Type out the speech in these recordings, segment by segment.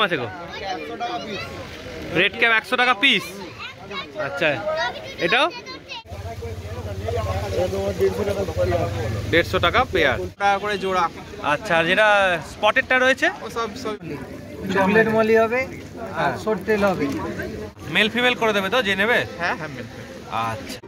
দাম আছে গো? Red cap 100 টাকা পিস। আচ্ছা, এটাও 150 টাকা পেয়ার করে জোড়া। আচ্ছা, আর যেটা স্পটেডটা রয়েছে ও সব চকলেট মলি হবে আর শর্ট টেল হবে। মেল ফিমেল করে দেবে তো, যে নেবে? হ্যাঁ হ্যাঁ। আচ্ছা,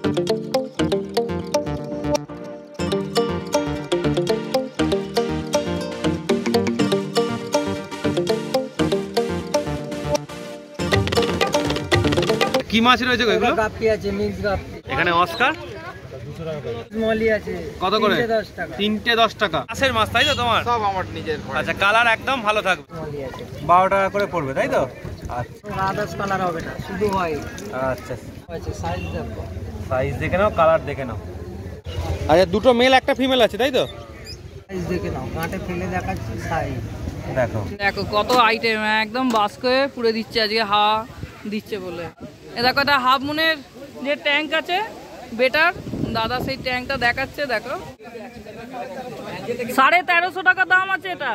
কি মাছ রয়েছে গো এগুলো? গাপ্পি আছে, মিক্স গাপ্পি। এখানে অস্কার মলি আছে কত করে? 10 টাকা। 3টে 10 টাকা। চাষের মাছ তাই তো তোমার? সব আমার নিজের। আচ্ছা, কালার একদম ভালো থাকবে। মলি আছে 12 টাকা করে পড়বে তাই তো? আচ্ছা আদার্স কালার হবে না, শুধু হোয়াইট আচ্ছা, আছে। সাইজ দেখো, সাইজ দেখে নাও, কালার দেখে নাও। আচ্ছা, দুটো মেল একটা ফিমেল আছে তাই তো? সাইজ দেখে নাও, কাঁটে ফেলে দেখাচ্ছি সাইজ দেখো দেখো কত আইটেম একদম বাস্কে পুড়ে দিচ্ছে আজকে হাওয়া দিচ্ছে বলে। এ দেখো এটা হাফ মুনের যে ট্যাঙ্ক আছে বেটার, দাদা সেই ট্যাঙ্কটা দেখাচ্ছে। দেখো 1350 টাকা দাম আছে এটা।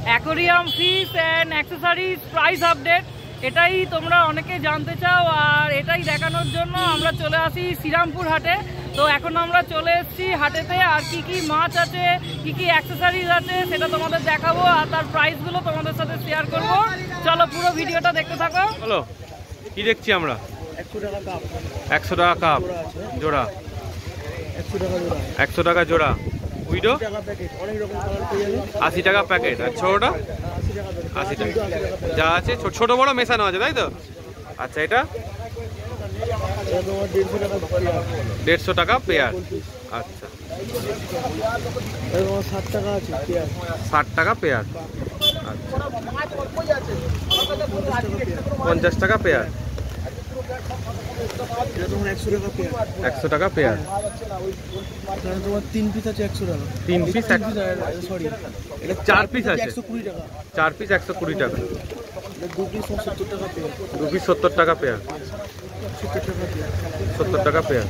Aquarium fish and accessories price update, এটাই তোমরা অনেকে জানতে চাও আর এটাই দেখানোর জন্য আমরা চলে আসি শ্রীরামপুর হাটে। তো এখন আমরা চলে এসেছি হাটেতে, আর কি কি মাছ আছে, কি কি অ্যাক্সেসরিজ আছে সেটা তোমাদের দেখাবো আর তার প্রাইসগুলো তোমাদের সাথে শেয়ার করব। চলো পুরো ভিডিওটা দেখতে থাকো। বলো কি দেখছি আমরা? 100 টাকা কাপ, 100 টাকা কাপ জোড়া, 100 টাকা জোড়া, 100 টাকা জোড়া। উইডো 80 টাকা প্যাকেট, অনেক রকম কালার পেয়ে যাবে। 80 টাকা প্যাকেট। আর ছোটটা 80 টাকা প্যাকেট, 80 টাকা। যা আছে ছোট বড় মেশানো আছে তাই তো? আচ্ছা, এটা এটা তোমার 150 টাকা পেয়ার, 150 টাকা পেয়ার। আচ্ছা, এটা তোমার 60 টাকা আছে পেয়ার, 60 টাকা পেয়ার। আচ্ছা, 50 টাকা পেয়ার। এটা তোমার 100 টাকা পেয়ার, 100 টাকা পেয়ার। এটা তোমার 3 পিস আছে 100 টাকা। 3 পিস সরি, এটা 4 পিস আছে, 120 টাকা। 4 পিস 120 টাকা। এটা 2 পিস 70 টাকা পেয়ার, 2 পিস 70 টাকা পেয়ার, 70 টাকা পেয়ার, 70 টাকা পেয়ার,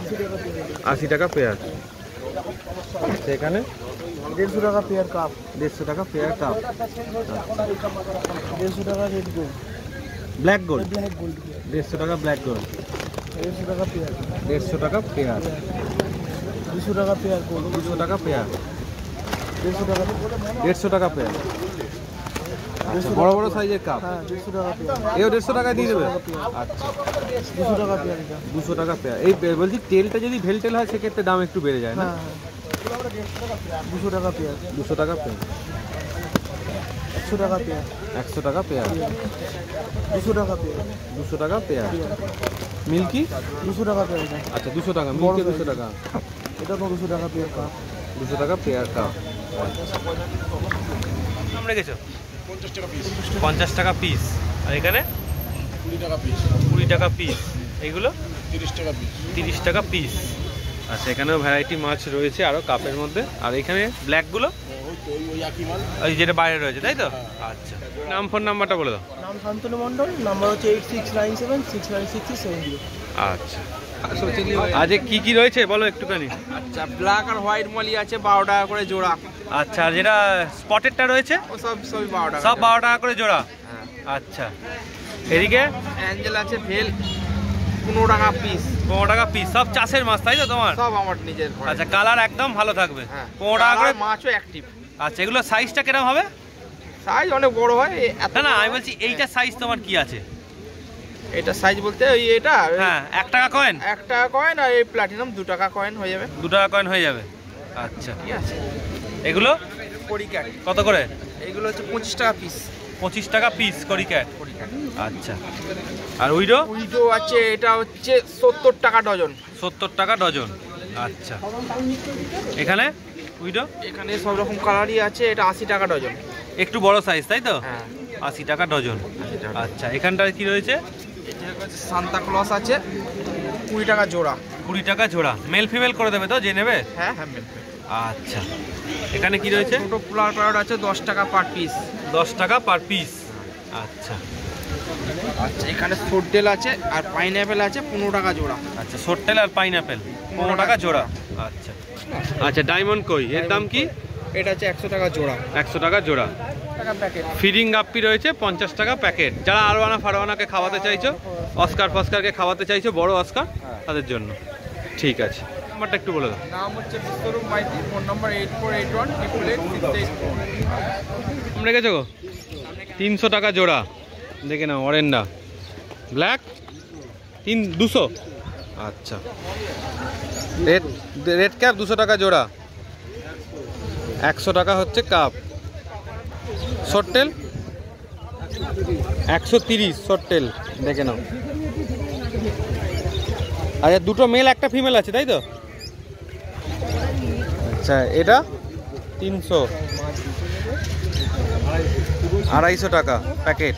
80 টাকা পেয়ার। 80 টাকা পেয়ার। সেখানে 150 টাকা পেয়ার কাপ, 150 টাকা পেয়ার কাপ। 150 টাকা red gold, black gold black gold, 150 টাকা ব্ল্যাক গোল্ড, 150 টাকা পেয়ার, 150 টাকা পেয়ার, 200 টাকা পেয়ার গোল্ড, 200 টাকা পেয়ার, 150 টাকা, 150 টাকা পেয়ার। আচ্ছা, বড় বড় সাইজের কাপ, হ্যাঁ 150 টাকা পেয়ার, এও 150 টাকায় দিয়ে দেবে? আচ্ছা, 200 টাকা পেয়ার এটা, 200 টাকা পেয়ার। এই বলছি তেলটা যদি ভেলটেল হয় সেক্ষেত্রে দাম একটু বেড়ে যায় না? হ্যাঁ 200 টাকা পেয়ার, 200 টাকা পেয়ার, 100 টাকা পেয়ার, 100 টাকা পেয়ার, 200 টাকা পেয়ার, 200 টাকা পেয়ার। মিল্কি 200 টাকা পেয়ার এটা, আচ্ছা 200 টাকা, মিল্কি 200 টাকা, এটা তো 200 টাকা পেয়ার কাপ, 200 টাকা পেয়ার কাপ। দাম রেখেছো? 50 টাকা পিস। আর এখানে 20 টাকা পিস, 20 টাকা পিস। এইগুলো 30 টাকা পিস। 30 টাকা পিস। আচ্ছা, এখানেও ভ্যারাইটি মাছ রয়েছে আরো কাপের মধ্যে। আর এখানে ব্ল্যাকগুলো ওই একই মাল। ওই যেটা বাইরে রয়েছে তাই তো? আচ্ছা, নাম ফোন নাম্বারটা বলে দাও। নাম শান্তনু মণ্ডল, নাম্বার হচ্ছে 8697696770। আচ্ছা, আজকে কি কি রয়েছে বলো একটুখানি। আচ্ছা, ব্ল্যাক আর হোয়াইট মলি আছে 12 টাকা করে জোড়া। আচ্ছা, আর যেটা স্পটেডটা রয়েছে ও সবই 12 টাকা। সব 12 টাকা করে জোড়া। হ্যাঁ। আচ্ছা, এদিকে অ্যাঞ্জেল আছে ভেল 15 টাকা পিস। 15 টাকা পিস। সব চাষের মাছ তাই তো তোমার? সব আমার নিজের। আচ্ছা, কালার একদম ভালো থাকবে। হ্যাঁ 15 টাকা করে। মাছও অ্যাক্টিভ। আচ্ছা, এগুলো সাইজটা কিরকম হবে? সাইজ অনেক বড় হয়। না না, আমি বলছি এইটা সাইজ তোমার কি আছে? এটা সাইজ বলতে ওই এটা হ্যাঁ 1 টাকা কয়েন, 1 টাকা কয়েন আর এই প্লাটিনাম 2 টাকা কয়েন হয়ে যাবে। 2 টাকা কয়েন হয়ে যাবে। আচ্ছা, ঠিক আছে। এগুলো করিক্যাট কত করে? এগুলো হচ্ছে 25 টাকা পিস। 25 টাকা পিস করিক্যাট। আচ্ছা, আর উইডো? উইডো আছে, এটা হচ্ছে 70 টাকা ডজন। 70 টাকা ডজন। আচ্ছা, এখানে উইডো? এখানে সব রকম কালারই আছে। এটা 80 টাকা ডজন। একটু বড় সাইজ তাই তো? হ্যাঁ 80 টাকা ডজন। আচ্ছা, এখানটায় কি রয়েছে? এটা হচ্ছে সান্তা ক্লজ আছে 20 টাকা জোড়া। 20 টাকা জোড়া। মেল ফিমেল করে দেবে তো, যে নেবে? হ্যাঁ হ্যাঁ। আচ্ছা, এখানে কি রয়েছে? ছোটো পোলার প্যারট আছে 10 টাকা পার পিস। 10 টাকা পার পিস। আচ্ছা আচ্ছা, এখানে সোডেল আছে আর পাইনঅ্যাপেল আছে 15 টাকা জোড়া। আচ্ছা, সোট্টেল আর পাইনঅ্যাপেল 15 টাকা জোড়া। আচ্ছা, না। আচ্ছা ডায়মন্ড কই এর দাম কি? এটা হচ্ছে 100 টাকা জোড়া। 100 টাকা জোড়া। ফিডিং গাপ্পি রয়েছে 50 টাকা প্যাকেট। যারা আরওয়ানা ফারওয়ানাকে খাওয়াতে চাইছো, অস্কার ফস্কারকে খাওয়াতে চাইছো, বড় অস্কার তাদের জন্য। ঠিক আছে, নাম্বারটা একটু বলে দাও। নাম হচ্ছে বিশ্বরূপ মাইতি, ফোন নাম্বার 8481886688। আমরা গেছো গো 300 টাকা জোড়া। দেখে নাও অরেন্ডা ব্ল্যাক 200। আচ্ছা রেড ক্যাপ 200 টাকা জোড়া। 100 টাকা হচ্ছে কাপ। শর্টেল 130 শর্টেল। দেখে নাও। আচ্ছা দুটো মেল একটা ফিমেল আছে তাই তো? আচ্ছা এটা 300 250 টাকা প্যাকেট।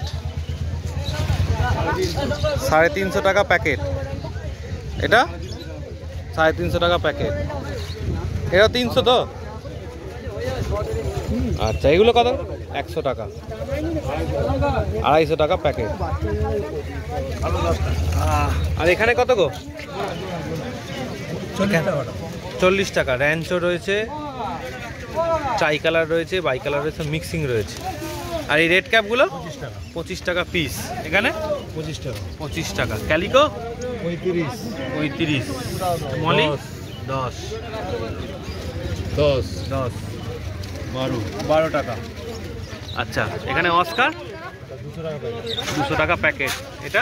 350 টাকা প্যাকেট। এটা 350 টাকা প্যাকেট। এটা 300 তো? আচ্ছা এগুলো কত? 100 টাকা। 250 টাকা প্যাকেট। আর এখানে কত গো? 40 টাকা। র্যাঞ্চো রয়েছে, চাই কালার রয়েছে, বাই কালার রয়েছে, মিক্সিং রয়েছে। আর এই রেড ক্যাপগুলো 25 টাকা পিস। এখানে 25 টাকা। ক্যালিকো 35। মলি 10 12 টাকা। আচ্ছা এখানে অস্কার 200 টাকা প্যাকেট। এটা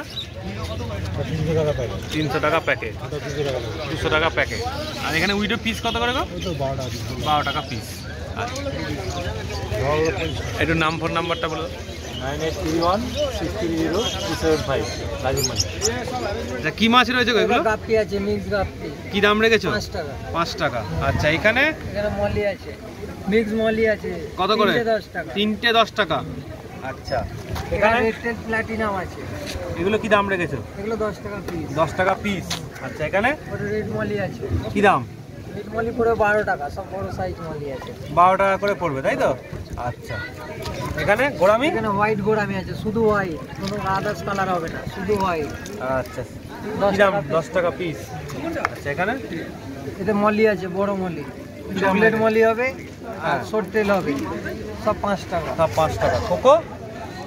300 টাকা প্যাকেট। 200 টাকা প্যাকেট। আর এখানে উইডো পিস কত করে গো? 12 টাকা পিস। আচ্ছা একটু নাম ফোন নাম্বারটা বলো। 9831630275 রাজীবমানি। আচ্ছা কি মাছ রয়েছে গো এগুলো? গাপ্পি আছে, মিক্স গাপ্পি। কি দাম রেখেছো? 5 টাকা। 5 টাকা। আচ্ছা এখানে মলি আছে, মিক্স মলি আছে। কত করে? 10 টাকা। 3টে 10 টাকা। আচ্ছা এখানে রেড প্লাটিনাম আছে। এগুলো কি দাম রেখেছো? এগুলো 10 টাকা পিস। 10 টাকা পিস। আচ্ছা এখানে ওটা রেড মলি আছে। কি দাম? রেড মলি পুরো 12 টাকা। সব বড় সাইজ মলি আছে। 12 টাকা করে পড়বে তাই তো? আচ্ছা এখানে গোড়ামি? এখানে হোয়াইট গোড়ামি আছে, শুধু হোয়াইট, কোনো আদার্স কালার হবে না, শুধু হোয়াইট। আচ্ছা কি দাম? 10 টাকা পিস। আচ্ছা এখানে এতে মলি আছে, বড় মলি, চকলেট মলি হবে আর শর্টেল হবে, সব 5 টাকা। সব 5 টাকা। কোকো?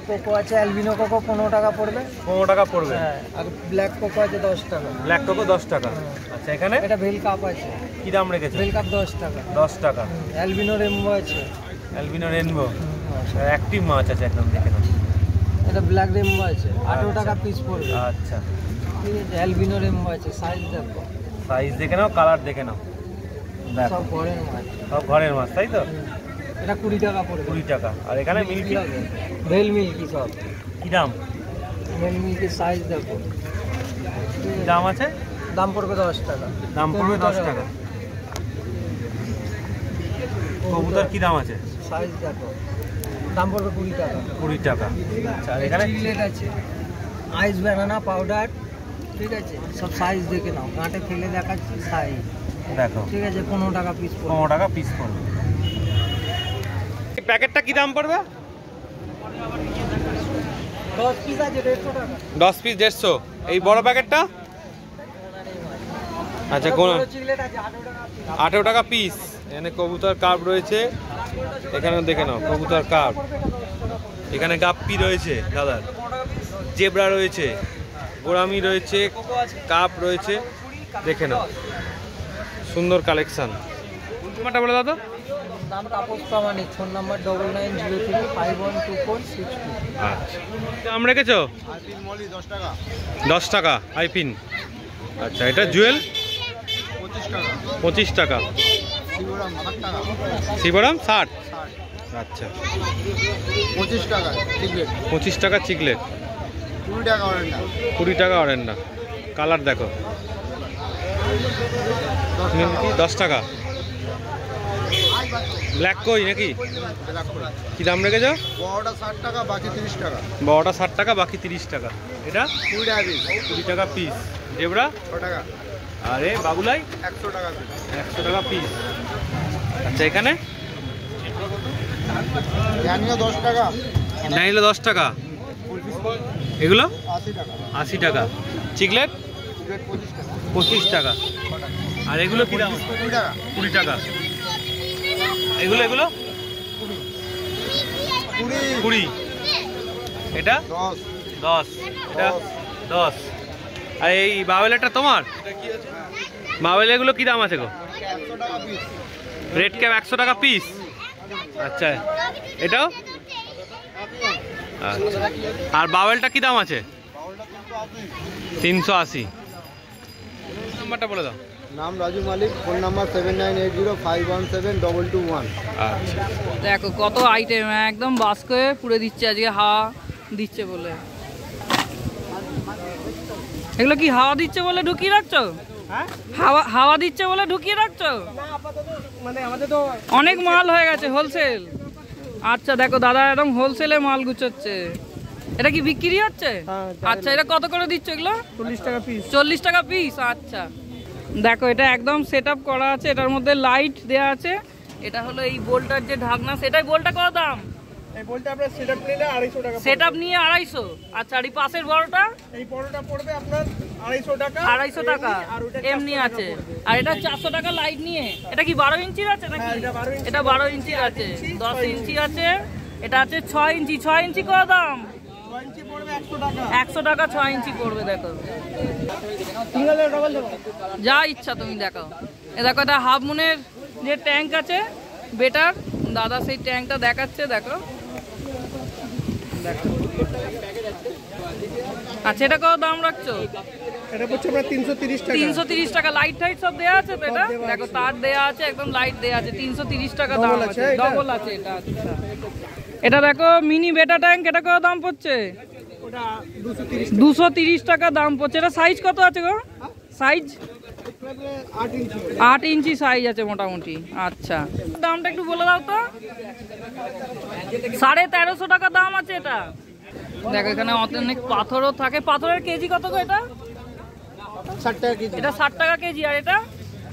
কোকো আছে, অ্যালবিনো কোকো 15 টাকা পড়বে। 15 টাকা পড়বে। হ্যাঁ, আর ব্ল্যাক কোকো আছে 10 টাকা। ব্ল্যাক কোকো 10 টাকা। আচ্ছা এখানে এটা ভেল কাপ আছে। কি দাম রেখেছো? ভেল কাপ 10 টাকা। 10 টাকা। অ্যালবিনো রেমবো আছে। অ্যালবিনো রেনবো অ্যাক্টিভ মাছ আছে একদম। দেখে নাও। এটা ব্ল্যাক রেমবো আছে, 18 টাকা পিস পড়বে। আচ্ছা ঠিক আছে, অ্যালবিনো রেমবো আছে, সাইজ দেখো, সাইজ দেখে নাও, কালার দেখে নাও। সব ঘরের মাছ। সব ঘরের মাছ তাই তো? এটা 20 টাকা পড়বে। 20 টাকা। আর এখানে মিল্কি হবে, ভেল মিল্কি সব। কি দাম? ভেল মিল্কি সাইজ দেখো। কি দাম আছে? দাম পড়বে 10 টাকা। দাম পড়বে 10 টাকা। কবুতর কি দাম আছে? সাইজ দেখো, দাম পড়বে 20 টাকা। 20 টাকা। আচ্ছা আর এখানে চিকলেট আছে, আইস ব্যানানা পাউডার, ঠিক আছে, সব সাইজ দেখে নাও, কাঁটে ফেলে দেখাচ্ছি সাইজ দেখো। ঠিক আছে, 15 টাকা পিস পড়বে। 15 টাকা পিস পড়বে। এই প্যাকেটটা কি দাম পড়বে? 10 পিস আছে 150 টাকা। 10 পিস 150। এই বড় প্যাকেটটা? আচ্ছা কোন? চিকলেট আছে 18 টাকা পিস। 18 টাকা পিস। এখানে কবুতর কার্ভ রয়েছে, এখানে দেখে নাও কবুতর কার্ভ। এখানে গাপ্পি রয়েছে দাদার, জেব্রা রয়েছে, গোরামি রয়েছে, কাপ রয়েছে, দেখে নাও সুন্দর কালেকশন। নাম্বারটা বলে দাদা। নাম তাপস প্রামাণিক, ফোন নাম্বার 9903512462। আচ্ছা দাম রেখেছো? 10 টাকা আইপিন। আচ্ছা এটা জুয়েল 25 টাকা। শিবরাম 60। আচ্ছা 25 টাকা চিকলেট। 25 টাকা চিকলেট। 20 টাকা অরেন্ডা। 20 টাকা অরেন্ডা। কালার দেখো। 10 টাকা। ব্ল্যাক কই নাকি? কি দাম রেখেছো? বড়টা 60 টাকা, বাকি 30 টাকা। বড়টা 60 টাকা, বাকি 30 টাকা। এটা 20 টাকা পিস। 20 টাকা পিস। জেব্রা 6 টাকা। আরে বাবুলাই 100 টাকা পিস। 100 টাকা পিস। আচ্ছা এখানে জানিও 10 টাকা। নাইলে 10 টাকা। এগুলো 80 টাকা। 80 টাকা। চিকলেট চিকলেট 25 টাকা। 25 টাকা। আর এগুলো কি দাম? 20 টাকা। এগুলো 20। এটা 10। এটা 10। আর এই বাবেলাটা তোমার? বাবেল এগুলো কি দাম আছে গো? রেড ক্যাপ 100 টাকা পিস। আচ্ছা, এটাও? আচ্ছা, আর বাবেলটা কি দাম আছে? 380। নাম্বারটা বলে দাও। নাম রাজু মালিক, ফোন নাম্বার 7980517221। আচ্ছা, দেখো কত আইটেম একদম বাস্কে পুড়ে দিচ্ছে আজকে, হাওয়া দিচ্ছে বলে। এগুলো কি হাওয়া দিচ্ছে বলে ঢুকিয়ে রাখছো? হাওয়া দিচ্ছে বলে ঢুকিয়ে রাখছো? মানে আমাদের তো অনেক মাল হয়ে গেছে হোলসেল। আচ্ছা দেখো দাদা একদম হোলসেলে মাল গুছোচ্ছে। এটা কি বিক্রি হচ্ছে? আচ্ছা, এটা কত করে দিচ্ছ এগুলো? 40 টাকা পিস। 40 টাকা পিস। আচ্ছা দেখো এটা একদম সেট আপ করা আছে, এটার মধ্যে লাইট দেওয়া আছে। এটা হলো এই বোল্টার যে ঢাকনা, সেটাই বোল্টটা কত দাম? এই বলতে আপনার সেটআপ নিলে 250 টাকা। সেটআপ নিয়ে 250। আচ্ছা, আর এই পাশের বড়টা? এই বড়টা পড়বে আপনার 250 টাকা। 250 টাকা এমনি আছে। আর এটা 400 টাকা লাইট নিয়ে। এটা কি 12 ইঞ্চির আছে নাকি? এটা 12 ইঞ্চির আছে, 10 ইঞ্চি আছে, এটা আছে 6 ইঞ্চি। 6 ইঞ্চি কত দাম? 6 ইঞ্চি পড়বে 100 টাকা। 100 টাকা 6 ইঞ্চি পড়বে। দেখো সিঙ্গেল এর ডাবল দেবো, যা ইচ্ছা তুমি দেখো। এ দেখো এটা হাফ মুনের যে ট্যাঙ্ক আছে বেটার, দাদা সেই ট্যাঙ্কটা দেখাচ্ছে। দেখো আচ্ছা, এটা কত দাম রাখছো? এটা পড়ছে আপনার 330 টাকা। 330 টাকা। লাইট টাইট সব দেয়া আছে তো? এটা দেখো তার দেয়া আছে, একদম লাইট দেয়া আছে। 330 টাকা দাম আছে, ডবল আছে এটা। আচ্ছা, এটা দেখো মিনি বেটা ট্যাঙ্ক, এটা কত দাম পড়ছে? ওটা 230 230 টাকা দাম পড়ছে। এটা সাইজ কত আছে গো? সাইজ 8 ইঞ্চি। 8 ইঞ্চি সাইজ আছে মোটামুটি। আচ্ছা, দামটা একটু বলে দাও তো। 1350 টাকা দাম আছে এটা। দেখো এখানে অনেক পাথরও থাকে। পাথরের কেজি কত গো এটা? 60 টাকা কেজি। এটা 60 টাকা কেজি। আর এটা?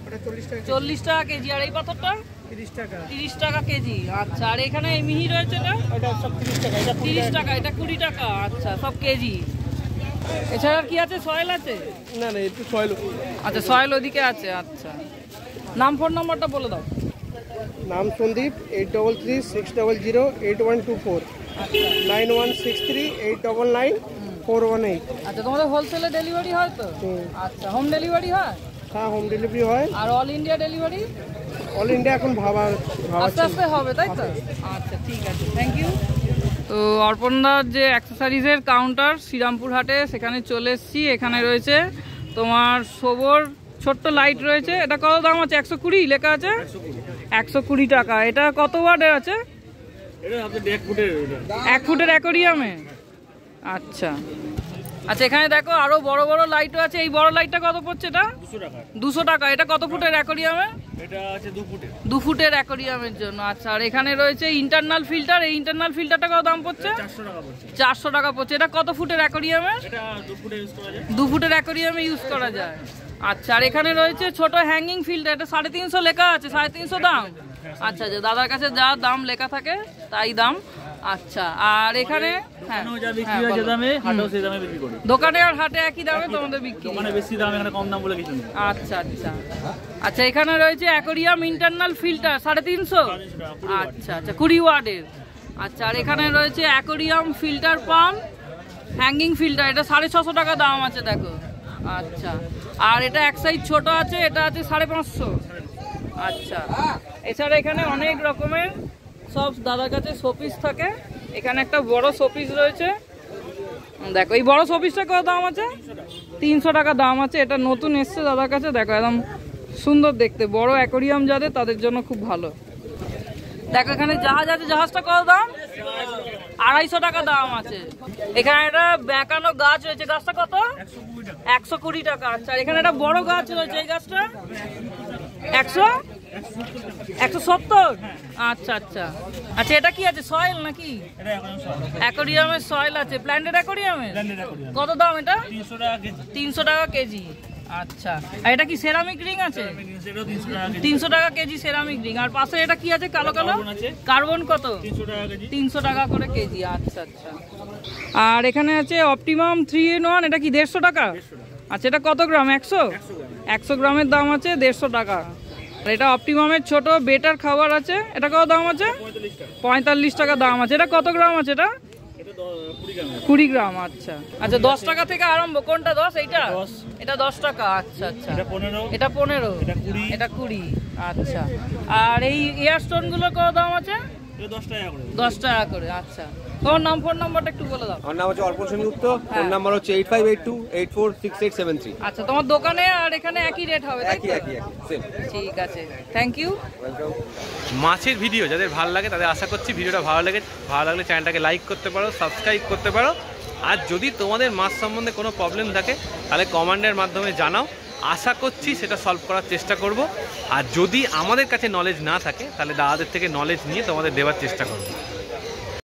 এটা 40 টাকা। 40 টাকা কেজি। আর এই পাথরটা? 30 টাকা। 30 টাকা কেজি। আচ্ছা, আর এখানে এই মিহি রয়েছে এটা? এটা সব 30 টাকা। এটা 30 টাকা। এটা 20 টাকা। আচ্ছা, সব কেজি। এছাড়া কি আছে? সয়েল আছে? না না, একটু সয়েল। আচ্ছা, সয়েল ওদিকে আছে। আচ্ছা, নাম ফোন নাম্বারটা বলে দাও। নাম সন্দীপ, 8306008124, 9163899418। আচ্ছা, তোমাদের হোলসেলে ডেলিভারি হয় তো? আচ্ছা, হোম ডেলিভারি হয়? হ্যাঁ, হোম ডেলিভারি হয়। আর all India delivery? All India এখন আস্তে আস্তে হবে, তাই তো? আচ্ছা, ঠিক আছে, থ্যাংক ইউ। তো অর্পণদার যে অ্যাক্সেসরিজের কাউন্টার শ্রীরামপুর হাটে, সেখানে চলে এসেছি। এখানে রয়েছে তোমার শোভর ছোট্ট লাইট রয়েছে। এটা কত দাম আছে? 120 লেখা আছে। 120 টাকা। এটা কত ওয়াটের আছে? 1 ফুটের অ্যাকোরিয়ামে। আচ্ছা আচ্ছা, এখানে দেখো আরো বড় বড় লাইটও আছে। এই বড় লাইটটা কত পড়ছে? এটা 200 টাকা। এটা কত ফুটের অ্যাকোরিয়ামে? এটা আছে 2 ফুটের। 2 ফুটের অ্যাকোরিয়ামের জন্য। আচ্ছা, আর এখানে রয়েছে ইন্টারনাল ফিল্টার। এই ইন্টারনাল ফিল্টারটা কত দাম পড়ছে? 400 টাকা পড়ছে। 400 টাকা পড়ছে। এটা কত ফুটের অ্যাকোরিয়ামে? এটা 2 ফুটে ইউজ করা যায়। 2 ফুটের অ্যাকোরিয়ামে ইউজ করা যায়। আচ্ছা, আর এখানে রয়েছে ছোট হ্যাঙ্গিং ফিল্টার। এটা 350 লেখা আছে। 350 দাম। আচ্ছা আচ্ছা, দাদার কাছে যা দাম লেখা থাকে তাই দাম। আচ্ছা, আর এখানে দোকানে আর হাটে একই দামে তোমাদের বিক্রি? মানে বেশি দাম, এখানে কম দাম বলে কিছু নেই। আচ্ছা আচ্ছা আচ্ছা, এখানে রয়েছে অ্যাকোরিয়াম ইন্টারনাল ফিল্টার 350। আচ্ছা আচ্ছা, 20 ওয়াটের। আচ্ছা, আর এখানে রয়েছে aquarium filter pump hanging filter. এটা 650 টাকা দাম আছে। দেখো। আচ্ছা, আর এটা এক সাইজ ছোট আছে, এটা আছে 550। আচ্ছা, এছাড়া এখানে অনেক রকমের সব দাদার কাছে শোপিস থাকে। এখানে একটা বড় শোপিস রয়েছে। দেখো এই বড় শোপিসটা কত দাম আছে? 300 টাকা দাম আছে। এটা নতুন এসছে দাদার কাছে। দেখো একদম সুন্দর দেখতে, বড় অ্যাকোরিয়াম যাদের তাদের জন্য খুব ভালো। দেখো এখানে জাহাজ আছে। জাহাজটা কত দাম? 250 টাকা দাম আছে। এখানে একটা বেঁকানো গাছ রয়েছে। গাছটা কত? 120 টাকা। আচ্ছা, এখানে একটা বড় গাছ রয়েছে। এই গাছটা 170। আচ্ছা আচ্ছা আচ্ছা, এটা কি আছে? সয়েল নাকি? অ্যাকোরিয়ামের সয়েল আছে। প্ল্যান্টেড অ্যাকোরিয়ামের কত দাম এটা? 300 টাকা কেজি। আচ্ছা, আর এটা কি সেরামিক রিং আছে? 300 টাকা কেজি সেরামিক রিং। আর পাশে এটা কি আছে কালো কালো? কার্বন কত? 300 টাকা করে কেজি। আচ্ছা আচ্ছা, আর এখানে আছে অপটিমাম 3 in 1। এটা কি 150 টাকা? আচ্ছা, এটা কত গ্রাম? 100 গ্রামের দাম আছে 150 টাকা। আর এটা অপটিমামের ছোট বেটার খাবার আছে, এটা কত দাম আছে? 45 টাকা দাম আছে। এটা কত গ্রাম আছে? এটা 20 গ্রাম। আচ্ছা আচ্ছা, 10 টাকা থেকে আরম্ভ। কোনটা 10? এইটা? এটা 10 টাকা। আচ্ছা আচ্ছা, এটা 15, এটা 20। আচ্ছা, আর এই এয়ার স্টোনগুলো কত দাম আছে? 10 টাকা করে। আচ্ছা, তোমার নাম, ফোন নাম্বারটা একটু বলে দাও। আমার নাম হচ্ছে অর্পণ সেনগুপ্ত, ফোন নাম্বার হচ্ছে 8582846873। আচ্ছা, তোমার দোকানে আর এখানে একই রেট হবে, তাই তো? একই সেম। ঠিক আছে, থ্যাংক ইউ। মাছের ভিডিও যাদের ভালো লাগে তাদের আশা করছি ভিডিওটা ভালো লাগলে চ্যানেলটাকে লাইক করতে পারো, সাবস্ক্রাইব করতে পারো। আর যদি তোমাদের মাছ সম্বন্ধে কোনো প্রবলেম থাকে তাহলে কমেন্টের মাধ্যমে জানাও, আশা করছি সেটা সলভ করার চেষ্টা করব। আর যদি আমাদের কাছে নলেজ না থাকে তাহলে দাদাদের থেকে নলেজ নিয়ে তোমাদের দেওয়ার চেষ্টা করব।